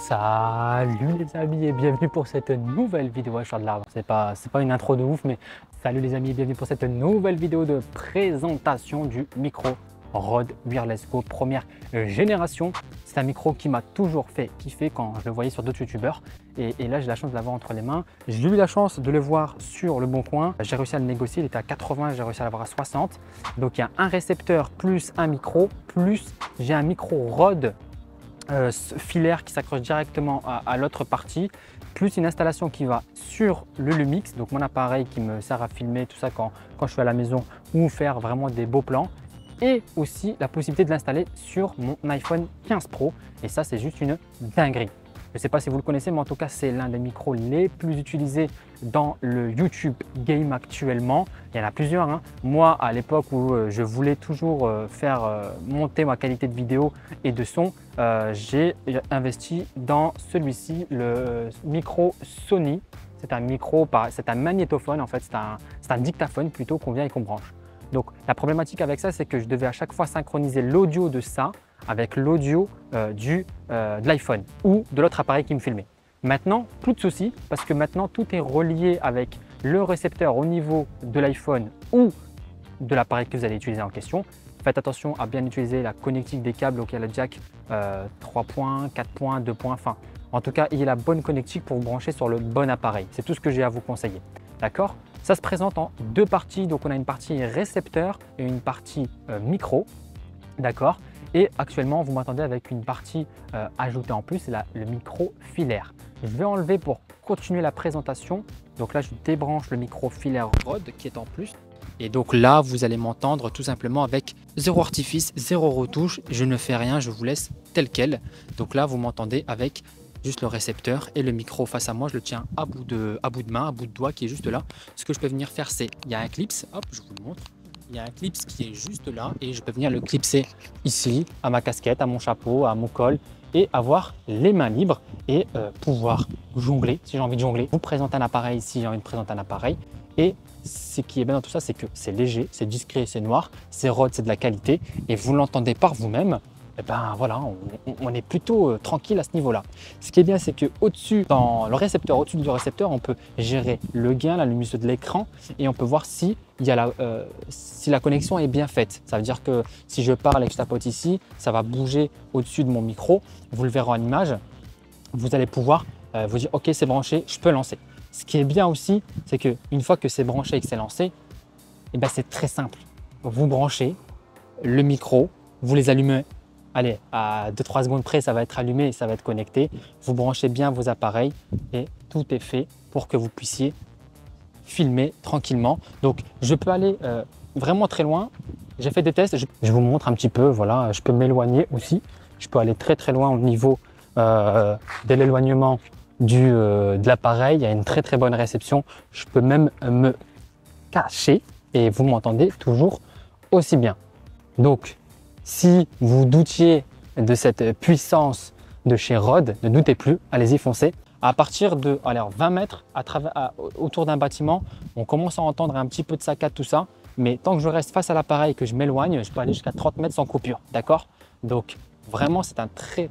Salut les amis et bienvenue pour cette nouvelle vidéo. Je sors de l'arbre, c'est pas une intro de ouf, mais salut les amis et bienvenue pour cette nouvelle vidéo de présentation du micro Rode Wireless Go première génération. C'est un micro qui m'a toujours fait kiffer quand je le voyais sur d'autres youtubeurs et là j'ai la chance de l'avoir entre les mains. J'ai eu la chance de le voir sur le Bon Coin, j'ai réussi à le négocier, il était à 80, j'ai réussi à l'avoir à 60. Donc il y a un récepteur plus un micro, plus j'ai un micro Rode filaire qui s'accroche directement à l'autre partie, plus une installation qui va sur le Lumix, donc mon appareil qui me sert à filmer tout ça quand je suis à la maison ou faire vraiment des beaux plans, et aussi la possibilité de l'installer sur mon iPhone 15 Pro, et ça c'est juste une dinguerie. Je ne sais pas si vous le connaissez, mais en tout cas c'est l'un des micros les plus utilisés dans le YouTube Game actuellement. Il y en a plusieurs, hein. Moi à l'époque où je voulais toujours faire monter ma qualité de vidéo et de son, j'ai investi dans celui-ci, le micro Sony. C'est un micro, c'est un magnétophone en fait, c'est un dictaphone plutôt qu'on vient et qu'on branche. Donc la problématique avec ça, c'est que je devais à chaque fois synchroniser l'audio de ça avec l'audio de l'iPhone ou de l'autre appareil qui me filmait. Maintenant, plus de soucis parce que maintenant tout est relié avec le récepteur au niveau de l'iPhone ou de l'appareil que vous allez utiliser en question. Faites attention à bien utiliser la connectique des câbles auquel le jack 3 points, 4 points, 2 points, enfin en tout cas, ayez la bonne connectique pour vous brancher sur le bon appareil. C'est tout ce que j'ai à vous conseiller. D'accord? Ça se présente en deux parties. Donc, on a une partie récepteur et une partie micro. D'accord? Et actuellement, vous m'entendez avec une partie ajoutée en plus, c'est le micro filaire. Je vais enlever pour continuer la présentation. Donc là, je débranche le micro filaire Rode qui est en plus. Et donc là, vous allez m'entendre tout simplement avec zéro artifice, zéro retouche. Je ne fais rien, je vous laisse tel quel. Donc là, vous m'entendez avec juste le récepteur et le micro face à moi. Je le tiens à bout de main, à bout de doigt qui est juste là. Ce que je peux venir faire, c'est, il y a un clips, hop, je vous le montre. Il y a un clips qui est juste là et je peux venir le clipser ici, à ma casquette, à mon chapeau, à mon col et avoir les mains libres et pouvoir jongler si j'ai envie de jongler. Vous présentez un appareil si j'ai envie de présenter un appareil. Et ce qui est bien dans tout ça, c'est que c'est léger, c'est discret, c'est noir, c'est Rode, c'est de la qualité et vous l'entendez par vous-même. Et ben voilà, on est plutôt tranquille à ce niveau-là. Ce qui est bien, c'est que au-dessus, dans le récepteur, au-dessus du récepteur, on peut gérer le gain, la luminosité de l'écran et on peut voir si la connexion est bien faite. Ça veut dire que si je parle et que je tapote ici, ça va bouger au-dessus de mon micro. Vous le verrez en image. Vous allez pouvoir vous dire, ok, c'est branché, je peux lancer. Ce qui est bien aussi, c'est qu'une fois que c'est branché et que c'est lancé, et ben c'est très simple. Vous branchez le micro, vous les allumez. Allez, à 2-3 secondes près, ça va être allumé et ça va être connecté. Vous branchez bien vos appareils et tout est fait pour que vous puissiez filmer tranquillement. Donc, je peux aller vraiment très loin. J'ai fait des tests. Je vous montre un petit peu. Voilà, je peux m'éloigner aussi. Je peux aller très très loin au niveau de l'éloignement de l'appareil. Il y a une très très bonne réception. Je peux même me cacher et vous m'entendez toujours aussi bien. Donc, si vous doutiez de cette puissance de chez Rode, ne doutez plus, allez-y foncez. À partir de 20 mètres autour d'un bâtiment, on commence à entendre un petit peu de saccade, tout ça. Mais tant que je reste face à l'appareil et que je m'éloigne, je peux aller jusqu'à 30 mètres sans coupure. D'accord? Donc vraiment, c'est un très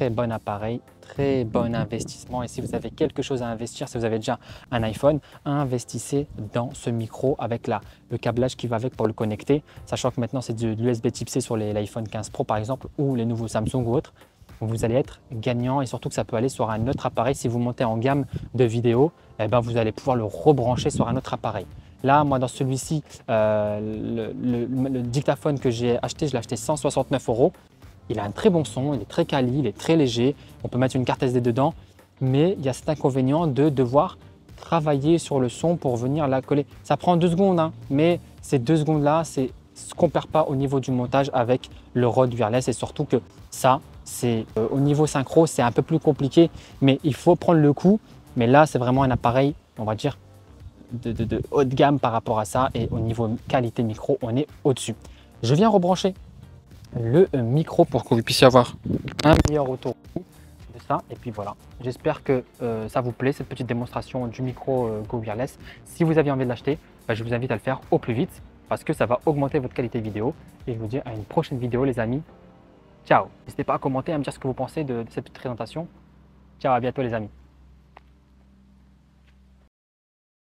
bon appareil, très bon investissement. Et si vous avez quelque chose à investir, si vous avez déjà un iPhone, investissez dans ce micro avec le câblage qui va avec pour le connecter. Sachant que maintenant, c'est de l'USB type C sur l'iPhone 15 Pro par exemple ou les nouveaux Samsung ou autres. Vous allez être gagnant et surtout que ça peut aller sur un autre appareil. Si vous montez en gamme de vidéos, eh ben, vous allez pouvoir le rebrancher sur un autre appareil. Là, moi, dans celui-ci, le dictaphone que j'ai acheté, je l'ai acheté 169 €. Il a un très bon son, il est très quali, il est très léger. On peut mettre une carte SD dedans, mais il y a cet inconvénient de devoir travailler sur le son pour venir la coller. Ça prend 2 secondes, hein, mais ces 2 secondes-là, c'est ce qu'on ne perd pas au niveau du montage avec le Rode Wireless et surtout que ça, c'est au niveau synchro, c'est un peu plus compliqué, mais il faut prendre le coup. Mais là, c'est vraiment un appareil, on va dire, de haut de gamme par rapport à ça et au niveau qualité micro, on est au-dessus. Je viens rebrancher le micro pour que vous puissiez avoir un meilleur retour de ça et puis voilà, j'espère que ça vous plaît cette petite démonstration du micro Go Wireless. Si vous avez envie de l'acheter, je vous invite à le faire au plus vite parce que ça va augmenter votre qualité vidéo et je vous dis à une prochaine vidéo les amis. Ciao. N'hésitez pas à commenter, à me dire ce que vous pensez de cette petite présentation Ciao, à bientôt les amis.